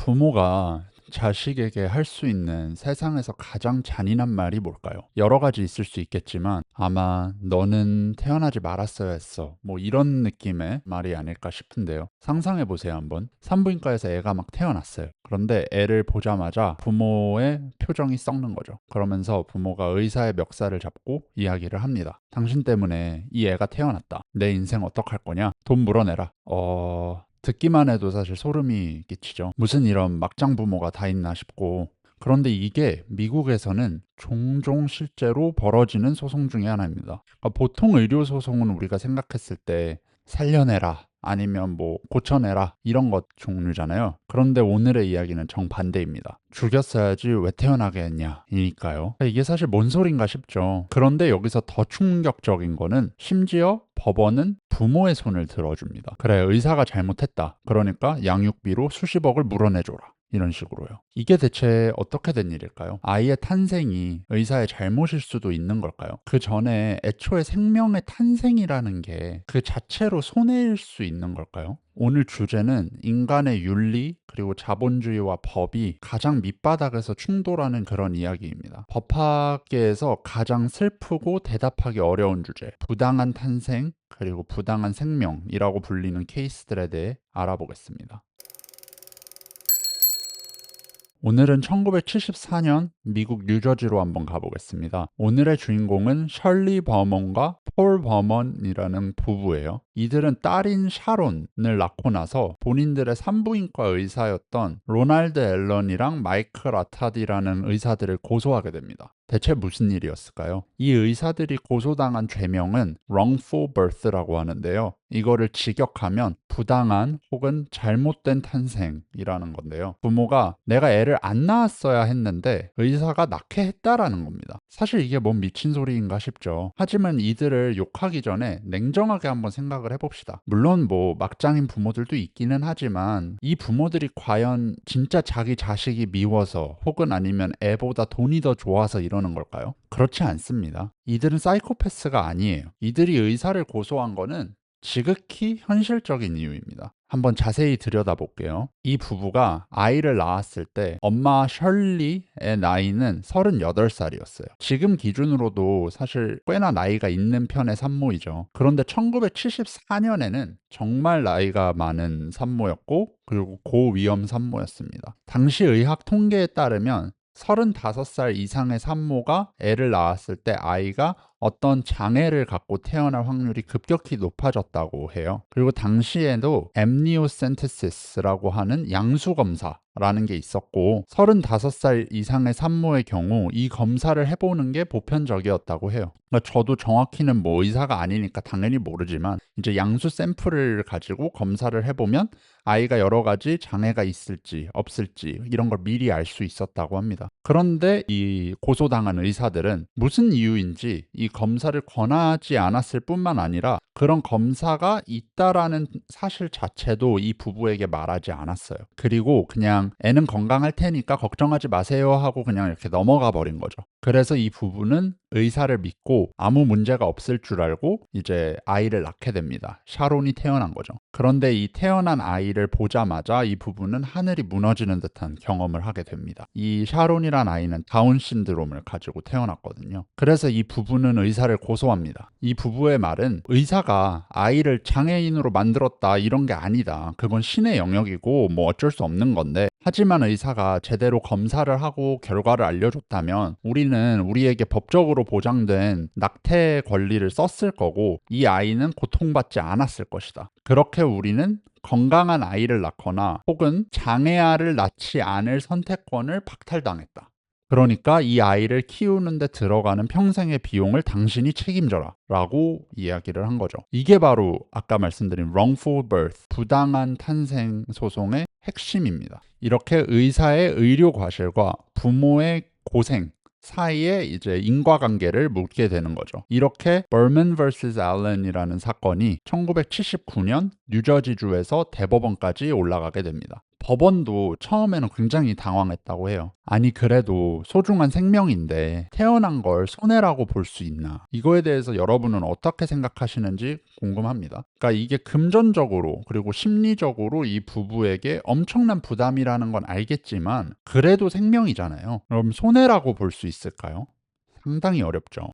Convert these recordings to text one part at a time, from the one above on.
부모가 자식에게 할 수 있는 세상에서 가장 잔인한 말이 뭘까요? 여러 가지 있을 수 있겠지만 아마 너는 태어나지 말았어야 했어. 뭐 이런 느낌의 말이 아닐까 싶은데요. 상상해 보세요, 한번. 산부인과에서 애가 막 태어났어요. 그런데 애를 보자마자 부모의 표정이 썩는 거죠. 그러면서 부모가 의사의 멱살을 잡고 이야기를 합니다. 당신 때문에 이 애가 태어났다. 내 인생 어떡할 거냐? 돈 물어내라. 듣기만 해도 사실 소름이 끼치죠. 무슨 이런 막장 부모가 다 있나 싶고. 그런데 이게 미국에서는 종종 실제로 벌어지는 소송 중에 하나입니다. 그러니까 보통 의료 소송은 우리가 생각했을 때 살려내라 아니면 뭐 고쳐내라 이런 것 종류잖아요. 그런데 오늘의 이야기는 정반대입니다. 죽였어야지 왜 태어나게 했냐 이니까요. 이게 사실 뭔 소린가 싶죠. 그런데 여기서 더 충격적인 거는 심지어 법원은 부모의 손을 들어줍니다. 그래, 의사가 잘못했다. 그러니까 양육비로 수십억을 물어내줘라. 이런 식으로요. 이게 대체 어떻게 된 일일까요? 아이의 탄생이 의사의 잘못일 수도 있는 걸까요? 그 전에 애초에 생명의 탄생이라는 게 그 자체로 손해일 수 있는 걸까요? 오늘 주제는 인간의 윤리 그리고 자본주의와 법이 가장 밑바닥에서 충돌하는 그런 이야기입니다. 법학계에서 가장 슬프고 대답하기 어려운 주제, 부당한 탄생 그리고 부당한 생명이라고 불리는 케이스들에 대해 알아보겠습니다. 오늘은 1974년 미국 뉴저지로 한번 가보겠습니다. 오늘의 주인공은 셜리 버먼과 폴 버먼이라는 부부예요. 이들은 딸인 샤론을 낳고 나서 본인들의 산부인과 의사였던 로날드 앨런이랑 마이클 아타디라는 의사들을 고소하게 됩니다. 대체 무슨 일이었을까요? 이 의사들이 고소당한 죄명은 wrongful birth라고 하는데요. 이거를 직역하면 부당한 혹은 잘못된 탄생이라는 건데요. 부모가 내가 애를 안 낳았어야 했는데 의사가 낳게 했다라는 겁니다. 사실 이게 뭔 미친 소리인가 싶죠. 하지만 이들을 욕하기 전에 냉정하게 한번 생각을 해봅시다. 물론 뭐 막장인 부모들도 있기는 하지만 이 부모들이 과연 진짜 자기 자식이 미워서 혹은 아니면 애보다 돈이 더 좋아서 이러는 걸까요? 그렇지 않습니다. 이들은 사이코패스가 아니에요. 이들이 의사를 고소한 거는 지극히 현실적인 이유입니다. 한번 자세히 들여다볼게요. 이 부부가 아이를 낳았을 때 엄마 셜리의 나이는 38살이었어요. 지금 기준으로도 사실 꽤나 나이가 있는 편의 산모이죠. 그런데 1974년에는 정말 나이가 많은 산모였고 그리고 고위험 산모였습니다. 당시 의학 통계에 따르면 35살 이상의 산모가 애를 낳았을 때 아이가 어떤 장애를 갖고 태어날 확률이 급격히 높아졌다고 해요. 그리고 당시에도 엠니오센테시스라고 하는 양수검사라는 게 있었고 35살 이상의 산모의 경우 이 검사를 해보는 게 보편적이었다고 해요. 그러니까 저도 정확히는 뭐 의사가 아니니까 당연히 모르지만 이제 양수 샘플을 가지고 검사를 해보면 아이가 여러 가지 장애가 있을지 없을지 이런 걸 미리 알 수 있었다고 합니다. 그런데 이 고소당한 의사들은 무슨 이유인지 이 검사를 권하지 않았을 뿐만 아니라 그런 검사가 있다라는 사실 자체도 이 부부에게 말하지 않았어요. 그리고 그냥 애는 건강할 테니까 걱정하지 마세요 하고 그냥 이렇게 넘어가 버린 거죠. 그래서 이 부부는 의사를 믿고 아무 문제가 없을 줄 알고 이제 아이를 낳게 됩니다. 샤론이 태어난 거죠. 그런데 이 태어난 아이를 보자마자 이 부부는 하늘이 무너지는 듯한 경험을 하게 됩니다. 이 샤론이란 아이는 다운 신드롬을 가지고 태어났거든요. 그래서 이 부부는 의사를 고소합니다. 이 부부의 말은 의사가 아이를 장애인으로 만들었다 이런 게 아니다. 그건 신의 영역이고 뭐 어쩔 수 없는 건데 하지만 의사가 제대로 검사를 하고 결과를 알려줬다면 우리는 우리에게 법적으로 보장된 낙태 권리를 썼을 거고 이 아이는 고통받지 않았을 것이다. 그렇게 우리는 건강한 아이를 낳거나 혹은 장애아를 낳지 않을 선택권을 박탈당했다. 그러니까 이 아이를 키우는데 들어가는 평생의 비용을 당신이 책임져라 라고 이야기를 한 거죠. 이게 바로 아까 말씀드린 wrongful birth, 부당한 탄생 소송의 핵심입니다. 이렇게 의사의 의료 과실과 부모의 고생 사이에 이제 인과관계를 묻게 되는 거죠. 이렇게 버먼 vs 알렌이라는 사건이 1979년 뉴저지주에서 대법원까지 올라가게 됩니다. 법원도 처음에는 굉장히 당황했다고 해요. 아니 그래도 소중한 생명인데 태어난 걸 손해라고 볼 수 있나? 이거에 대해서 여러분은 어떻게 생각하시는지 궁금합니다. 그러니까 이게 금전적으로 그리고 심리적으로 이 부부에게 엄청난 부담이라는 건 알겠지만 그래도 생명이잖아요. 그럼 손해라고 볼 수 있을까요? 상당히 어렵죠.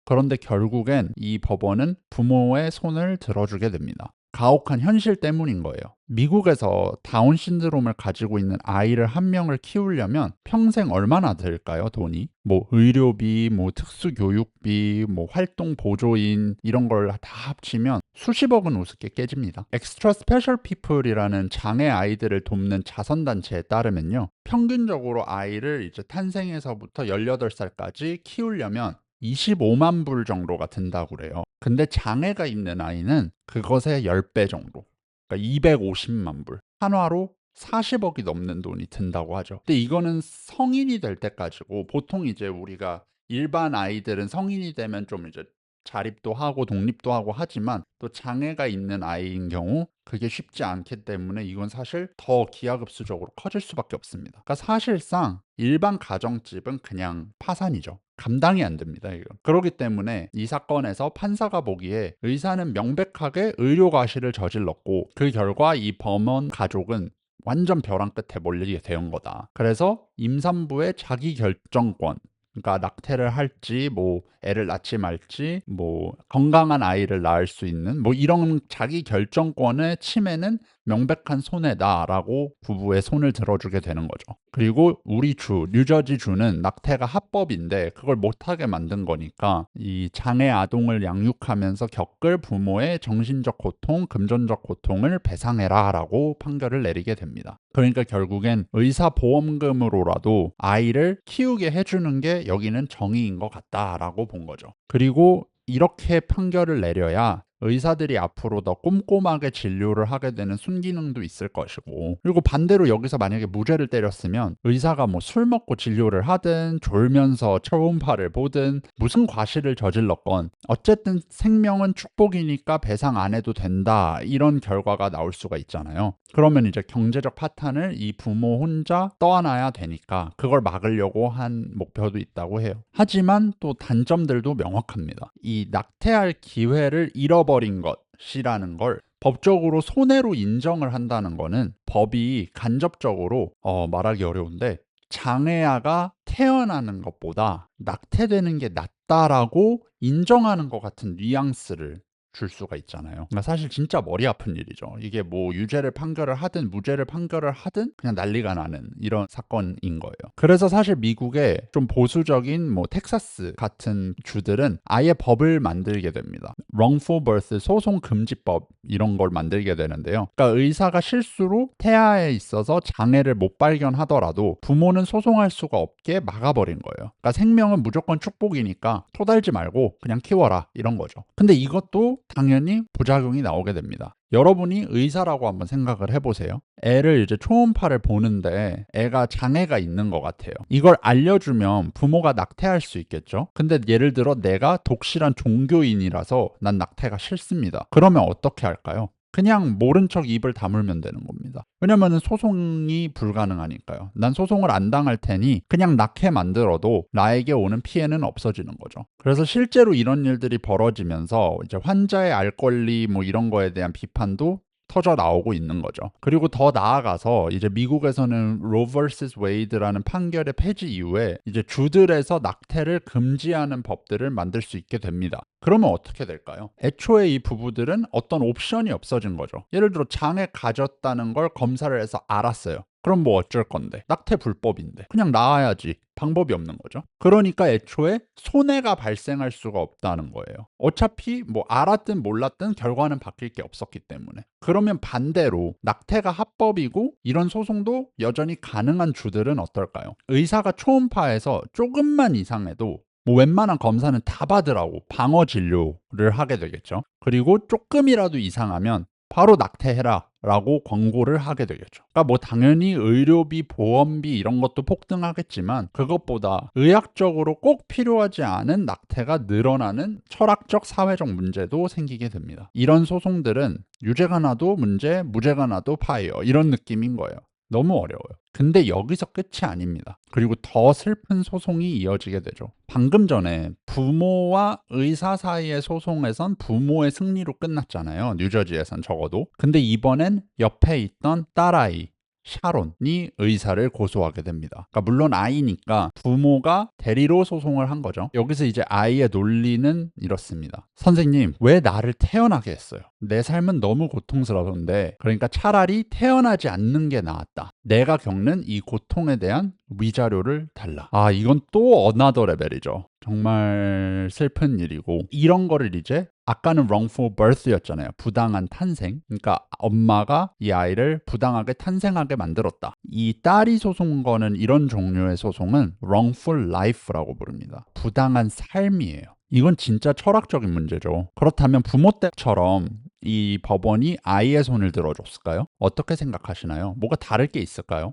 그런데 결국엔 이 법원은 부모의 손을 들어주게 됩니다. 가혹한 현실 때문인 거예요. 미국에서 다운 신드롬을 가지고 있는 아이를 한 명을 키우려면 평생 얼마나 들까요, 돈이? 뭐 의료비, 뭐 특수교육비, 뭐 활동 보조인 이런 걸 다 합치면 수십억은 우습게 깨집니다. 엑스트라 스페셜 피플이라는 장애 아이들을 돕는 자선단체에 따르면요. 평균적으로 아이를 이제 탄생에서부터 18살까지 키우려면 25만 불 정도가 든다고 그래요. 근데 장애가 있는 아이는 그것의 10배 정도. 그러니까 250만 불. 한화로 40억이 넘는 돈이 든다고 하죠. 근데 이거는 성인이 될 때까지고 보통 이제 우리가 일반 아이들은 성인이 되면 좀 이제 자립도 하고 독립도 하고 하지만 또 장애가 있는 아이인 경우 그게 쉽지 않기 때문에 이건 사실 더 기하급수적으로 커질 수밖에 없습니다. 그러니까 사실상 일반 가정집은 그냥 파산이죠. 감당이 안 됩니다, 이거. 그렇기 때문에 이 사건에서 판사가 보기에 의사는 명백하게 의료 과실을 저질렀고 그 결과 이 범원 가족은 완전 벼랑 끝에 몰리게 된 거다. 그래서 임산부의 자기 결정권, 그러니까 낙태를 할지 뭐 애를 낳지 말지 뭐 건강한 아이를 낳을 수 있는 뭐 이런 자기 결정권의 침해는 명백한 손해다라고 부부의 손을 들어주게 되는 거죠. 그리고 우리 주 뉴저지 주는 낙태가 합법인데 그걸 못하게 만든 거니까 이 장애 아동을 양육하면서 겪을 부모의 정신적 고통, 금전적 고통을 배상해라라고 판결을 내리게 됩니다. 그러니까 결국엔 의사보험금으로라도 아이를 키우게 해주는 게 여기는 정의인 것 같다라고 본 거죠. 그리고 이렇게 판결을 내려야 의사들이 앞으로 더 꼼꼼하게 진료를 하게 되는 순기능도 있을 것이고, 그리고 반대로 여기서 만약에 무죄를 때렸으면 의사가 뭐 술 먹고 진료를 하든 졸면서 초음파를 보든 무슨 과실을 저질렀건 어쨌든 생명은 축복이니까 배상 안 해도 된다, 이런 결과가 나올 수가 있잖아요. 그러면 이제 경제적 파탄을 이 부모 혼자 떠안아야 되니까 그걸 막으려고 한 목표도 있다고 해요. 하지만 또 단점들도 명확합니다. 이 낙태할 기회를 잃어버린 것이라는 걸 법적으로 손해로 인정을 한다는 거는 법이 간접적으로 말하기 어려운데 장애아가 태어나는 것보다 낙태되는 게 낫다라고 인정하는 것 같은 뉘앙스를 줄 수가 있잖아요. 그러니까 사실 진짜 머리 아픈 일이죠. 이게 뭐 유죄를 판결을 하든 무죄를 판결을 하든 그냥 난리가 나는 이런 사건인 거예요. 그래서 사실 미국의 좀 보수적인 뭐 텍사스 같은 주들은 아예 법을 만들게 됩니다. wrongful birth 소송 금지법 이런 걸 만들게 되는데요. 그러니까 의사가 실수로 태아에 있어서 장애를 못 발견하더라도 부모는 소송할 수가 없게 막아버린 거예요. 그러니까 생명은 무조건 축복이니까 토달지 말고 그냥 키워라, 이런 거죠. 근데 이것도 당연히 부작용이 나오게 됩니다. 여러분이 의사라고 한번 생각을 해보세요. 애를 이제 초음파를 보는데 애가 장애가 있는 것 같아요. 이걸 알려주면 부모가 낙태할 수 있겠죠. 근데 예를 들어 내가 독실한 종교인이라서 난 낙태가 싫습니다. 그러면 어떻게 할까요? 그냥 모른 척 입을 다물면 되는 겁니다. 왜냐면 소송이 불가능하니까요. 난 소송을 안 당할 테니 그냥 낳게 만들어도 나에게 오는 피해는 없어지는 거죠. 그래서 실제로 이런 일들이 벌어지면서 이제 환자의 알 권리 뭐 이런 거에 대한 비판도 터져 나오고 있는 거죠. 그리고 더 나아가서 이제 미국에서는 로 vs 웨이드라는 판결의 폐지 이후에 이제 주들에서 낙태를 금지하는 법들을 만들 수 있게 됩니다. 그러면 어떻게 될까요? 애초에 이 부부들은 어떤 옵션이 없어진 거죠. 예를 들어 장애 가졌다는 걸 검사를 해서 알았어요. 그럼 뭐 어쩔 건데? 낙태 불법인데. 그냥 낳아야지. 방법이 없는 거죠. 그러니까 애초에 손해가 발생할 수가 없다는 거예요. 어차피 뭐 알았든 몰랐든 결과는 바뀔 게 없었기 때문에. 그러면 반대로 낙태가 합법이고 이런 소송도 여전히 가능한 주들은 어떨까요? 의사가 초음파에서 조금만 이상해도 뭐 웬만한 검사는 다 받으라고 방어 진료를 하게 되겠죠. 그리고 조금이라도 이상하면 바로 낙태해라 라고 권고를 하게 되겠죠. 그러니까 뭐 당연히 의료비, 보험비 이런 것도 폭등하겠지만 그것보다 의학적으로 꼭 필요하지 않은 낙태가 늘어나는 철학적, 사회적 문제도 생기게 됩니다. 이런 소송들은 유죄가 나도 문제, 무죄가 나도 파이어, 이런 느낌인 거예요. 너무 어려워요. 근데 여기서 끝이 아닙니다. 그리고 더 슬픈 소송이 이어지게 되죠. 방금 전에 부모와 의사 사이의 소송에선 부모의 승리로 끝났잖아요. 뉴저지에선 적어도. 근데 이번엔 옆에 있던 딸아이 샤론이 의사를 고소하게 됩니다. 그러니까 물론 아이니까 부모가 대리로 소송을 한 거죠. 여기서 이제 아이의 논리는 이렇습니다. 선생님, 왜 나를 태어나게 했어요? 내 삶은 너무 고통스러운데, 그러니까 차라리 태어나지 않는 게 나았다. 내가 겪는 이 고통에 대한 위자료를 달라. 아, 이건 또 어나더 레벨이죠. 정말 슬픈 일이고, 이런 거를 이제 아까는 wrongful birth였잖아요. 부당한 탄생. 그러니까 엄마가 이 아이를 부당하게 탄생하게 만들었다. 이 딸이 소송 거는 이런 종류의 소송은 wrongful life라고 부릅니다. 부당한 삶이에요. 이건 진짜 철학적인 문제죠. 그렇다면 부모 때처럼 이 법원이 아이의 손을 들어줬을까요? 어떻게 생각하시나요? 뭐가 다를 게 있을까요?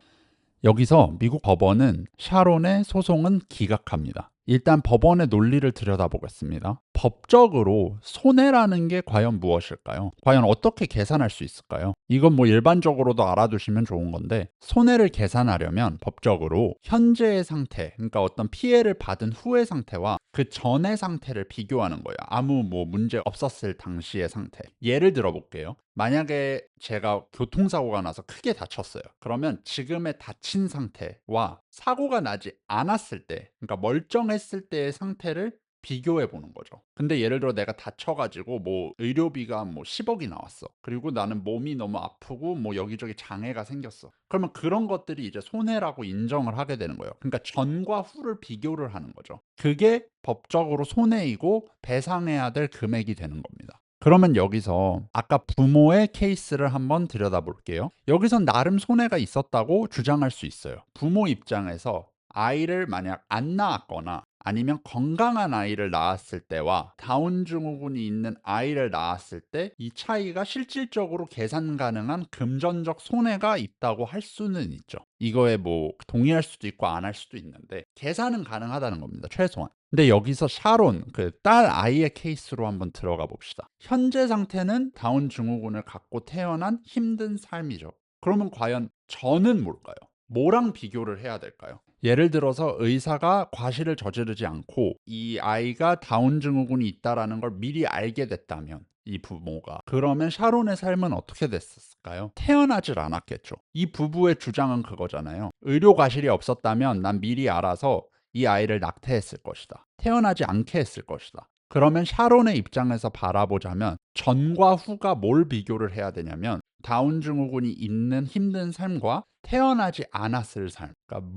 여기서 미국 법원은 샤론의 소송은 기각합니다. 일단 법원의 논리를 들여다보겠습니다. 법적으로 손해라는 게 과연 무엇일까요? 과연 어떻게 계산할 수 있을까요? 이건 뭐 일반적으로도 알아두시면 좋은 건데, 손해를 계산하려면 법적으로 현재의 상태, 그러니까 어떤 피해를 받은 후의 상태와 그 전의 상태를 비교하는 거예요. 아무 뭐 문제 없었을 당시의 상태. 예를 들어 볼게요. 만약에 제가 교통사고가 나서 크게 다쳤어요. 그러면 지금의 다친 상태와 사고가 나지 않았을 때, 그러니까 멀쩡했을 때의 상태를 비교해 보는 거죠. 근데 예를 들어 내가 다쳐가지고 뭐 의료비가 뭐 10억이 나왔어. 그리고 나는 몸이 너무 아프고 뭐 여기저기 장애가 생겼어. 그러면 그런 것들이 이제 손해라고 인정을 하게 되는 거예요. 그러니까 전과 후를 비교를 하는 거죠. 그게 법적으로 손해이고 배상해야 될 금액이 되는 겁니다. 그러면 여기서 아까 부모의 케이스를 한번 들여다볼게요. 여기선 나름 손해가 있었다고 주장할 수 있어요. 부모 입장에서 아이를 만약 안 낳았거나 아니면 건강한 아이를 낳았을 때와 다운 증후군이 있는 아이를 낳았을 때 이 차이가 실질적으로 계산 가능한 금전적 손해가 있다고 할 수는 있죠. 이거에 뭐 동의할 수도 있고 안 할 수도 있는데 계산은 가능하다는 겁니다. 최소한. 근데 여기서 샤론, 그 딸 아이의 케이스로 한번 들어가 봅시다. 현재 상태는 다운 증후군을 갖고 태어난 힘든 삶이죠. 그러면 과연 저는 뭘까요? 뭐랑 비교를 해야 될까요? 예를 들어서 의사가 과실을 저지르지 않고 이 아이가 다운 증후군이 있다라는 걸 미리 알게 됐다면 이 부모가 그러면 샤론의 삶은 어떻게 됐을까요? 태어나질 않았겠죠. 이 부부의 주장은 그거잖아요. 의료 과실이 없었다면 난 미리 알아서 이 아이를 낙태했을 것이다. 태어나지 않게 했을 것이다. 그러면 샤론의 입장에서 바라보자면 전과 후가 뭘 비교를 해야 되냐면 다운 증후군이 있는 힘든 삶과 태어나지 않았을 삶, 그러니까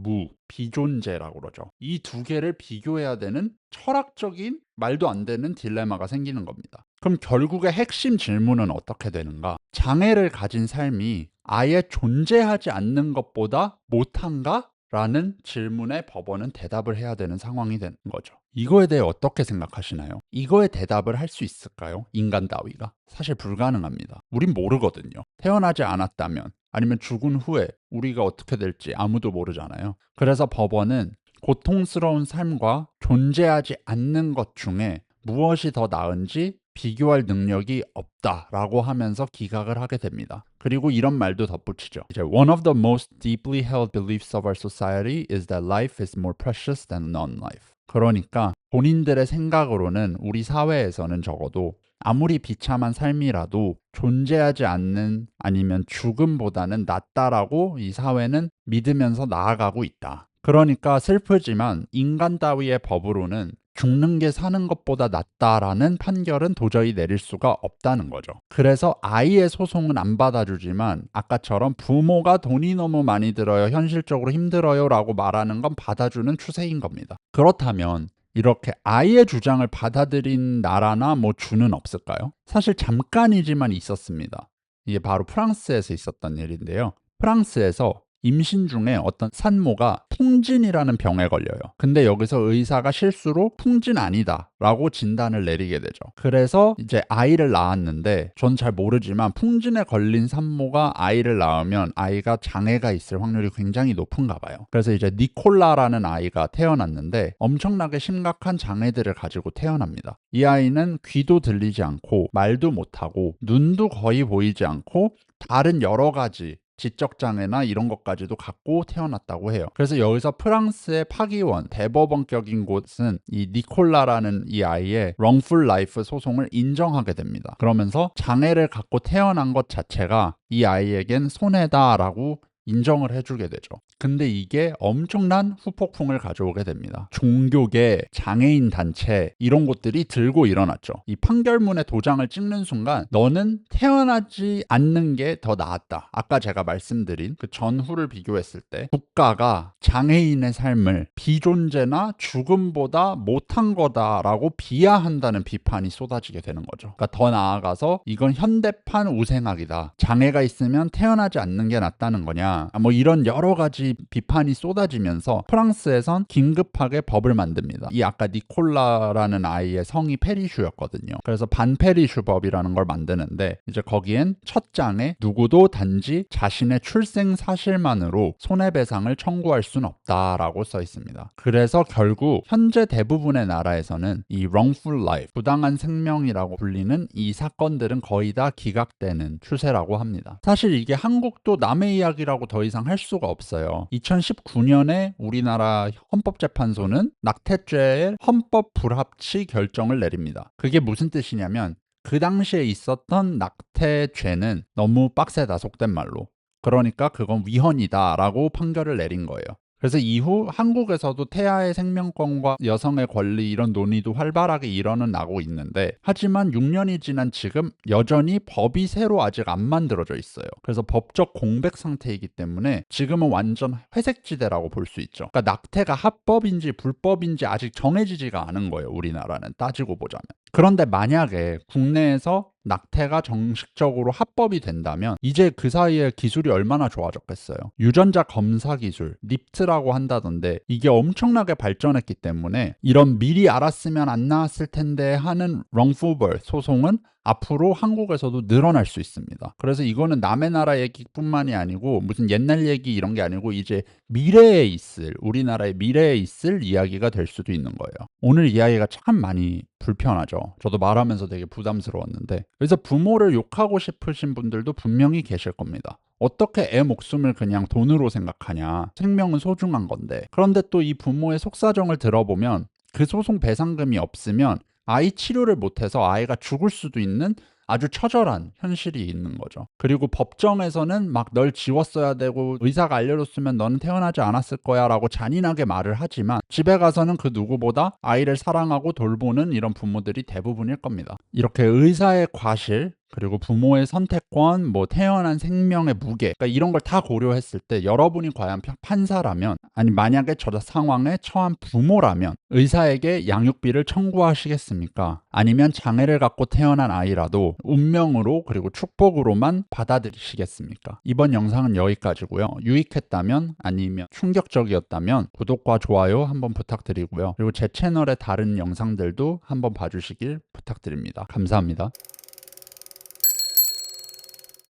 비존재라고 그러죠. 이 두 개를 비교해야 되는 철학적인 말도 안 되는 딜레마가 생기는 겁니다. 그럼 결국에 핵심 질문은 어떻게 되는가? 장애를 가진 삶이 아예 존재하지 않는 것보다 못한가? 라는 질문에 법원은 대답을 해야 되는 상황이 되는 거죠. 이거에 대해 어떻게 생각하시나요? 이거에 대답을 할 수 있을까요? 인간 따위가? 사실 불가능합니다. 우린 모르거든요. 태어나지 않았다면 아니면 죽은 후에 우리가 어떻게 될지 아무도 모르잖아요. 그래서 법원은 고통스러운 삶과 존재하지 않는 것 중에 무엇이 더 나은지 비교할 능력이 없다라고 하면서 기각을 하게 됩니다. 그리고 이런 말도 덧붙이죠. 이제 One of the most deeply held beliefs of our society is that life is more precious than non-life. 그러니까 본인들의 생각으로는 우리 사회에서는 적어도 아무리 비참한 삶이라도 존재하지 않는 아니면 죽음보다는 낫다라고 이 사회는 믿으면서 나아가고 있다. 그러니까 슬프지만 인간 따위의 법으로는 죽는 게 사는 것보다 낫다라는 판결은 도저히 내릴 수가 없다는 거죠. 그래서 아이의 소송은 안 받아주지만 아까처럼 부모가 돈이 너무 많이 들어요, 현실적으로 힘들어요 라고 말하는 건 받아주는 추세인 겁니다. 그렇다면 이렇게 아이의 주장을 받아들인 나라나 뭐 주는 없을까요? 사실 잠깐이지만 있었습니다. 이게 바로 프랑스에서 있었던 일인데요. 프랑스에서 임신 중에 어떤 산모가 풍진이라는 병에 걸려요. 근데 여기서 의사가 실수로 풍진 아니다 라고 진단을 내리게 되죠. 그래서 이제 아이를 낳았는데 전 잘 모르지만 풍진에 걸린 산모가 아이를 낳으면 아이가 장애가 있을 확률이 굉장히 높은가 봐요. 그래서 이제 니콜라라는 아이가 태어났는데 엄청나게 심각한 장애들을 가지고 태어납니다. 이 아이는 귀도 들리지 않고 말도 못하고 눈도 거의 보이지 않고 다른 여러 가지 지적 장애나 이런 것까지도 갖고 태어났다고 해요. 그래서 여기서 프랑스의 파기원 대법원격인 곳은 이 니콜라라는 이 아이의 wrongful life 소송을 인정하게 됩니다. 그러면서 장애를 갖고 태어난 것 자체가 이 아이에겐 손해다라고 인정을 해주게 되죠. 근데 이게 엄청난 후폭풍을 가져오게 됩니다. 종교계, 장애인 단체 이런 곳들이 들고 일어났죠. 이 판결문에 도장을 찍는 순간 너는 태어나지 않는 게 더 나았다. 아까 제가 말씀드린 그 전후를 비교했을 때 국가가 장애인의 삶을 비존재나 죽음보다 못한 거다라고 비하한다는 비판이 쏟아지게 되는 거죠. 그러니까 더 나아가서 이건 현대판 우생학이다. 장애가 있으면 태어나지 않는 게 낫다는 거냐. 뭐 이런 여러 가지 비판이 쏟아지면서 프랑스에선 긴급하게 법을 만듭니다. 이 아까 니콜라라는 아이의 성이 페리슈였거든요. 그래서 반페리슈 법이라는 걸 만드는데 이제 거기엔 첫 장에 누구도 단지 자신의 출생 사실만으로 손해배상을 청구할 수는 없다라고 써 있습니다. 그래서 결국 현재 대부분의 나라에서는 이 wrongful life, 부당한 생명이라고 불리는 이 사건들은 거의 다 기각되는 추세라고 합니다. 사실 이게 한국도 남의 이야기라고 더 이상 할 수가 없어요. 2019년에 우리나라 헌법재판소는 낙태죄의 헌법 불합치 결정을 내립니다. 그게 무슨 뜻이냐면 그 당시에 있었던 낙태죄는 너무 빡세다, 속된 말로. 그러니까 그건 위헌이다라고 판결을 내린 거예요. 그래서 이후 한국에서도 태아의 생명권과 여성의 권리 이런 논의도 활발하게 일어나고 있는데 하지만 6년이 지난 지금 여전히 법이 새로 아직 안 만들어져 있어요. 그래서 법적 공백 상태이기 때문에 지금은 완전 회색지대라고 볼 수 있죠. 그러니까 낙태가 합법인지 불법인지 아직 정해지지가 않은 거예요. 우리나라는 따지고 보자면. 그런데 만약에 국내에서 낙태가 정식적으로 합법이 된다면 이제 그 사이에 기술이 얼마나 좋아졌겠어요. 유전자 검사 기술, 립트라고 한다던데 이게 엄청나게 발전했기 때문에 이런 미리 알았으면 안 나왔을 텐데 하는 wrongful birth 소송은 앞으로 한국에서도 늘어날 수 있습니다. 그래서 이거는 남의 나라 얘기뿐만이 아니고 무슨 옛날 얘기 이런 게 아니고 이제 미래에 있을, 우리나라의 미래에 있을 이야기가 될 수도 있는 거예요. 오늘 이야기가 참 많이 불편하죠. 저도 말하면서 되게 부담스러웠는데 그래서 부모를 욕하고 싶으신 분들도 분명히 계실 겁니다. 어떻게 애 목숨을 그냥 돈으로 생각하냐. 생명은 소중한 건데. 그런데 또 이 부모의 속사정을 들어보면 그 소송 배상금이 없으면 아이 치료를 못해서 아이가 죽을 수도 있는 아주 처절한 현실이 있는 거죠. 그리고 법정에서는 막 널 지웠어야 되고 의사가 알려줬으면 너는 태어나지 않았을 거야 라고 잔인하게 말을 하지만 집에 가서는 그 누구보다 아이를 사랑하고 돌보는 이런 부모들이 대부분일 겁니다. 이렇게 의사의 과실 그리고 부모의 선택권, 뭐 태어난 생명의 무게, 그러니까 이런 걸 다 고려했을 때 여러분이 과연 판사라면, 아니 만약에 저 상황에 처한 부모라면 의사에게 양육비를 청구하시겠습니까? 아니면 장애를 갖고 태어난 아이라도 운명으로 그리고 축복으로만 받아들이시겠습니까? 이번 영상은 여기까지고요. 유익했다면 아니면 충격적이었다면 구독과 좋아요 한번 부탁드리고요. 그리고 제 채널의 다른 영상들도 한번 봐주시길 부탁드립니다. 감사합니다.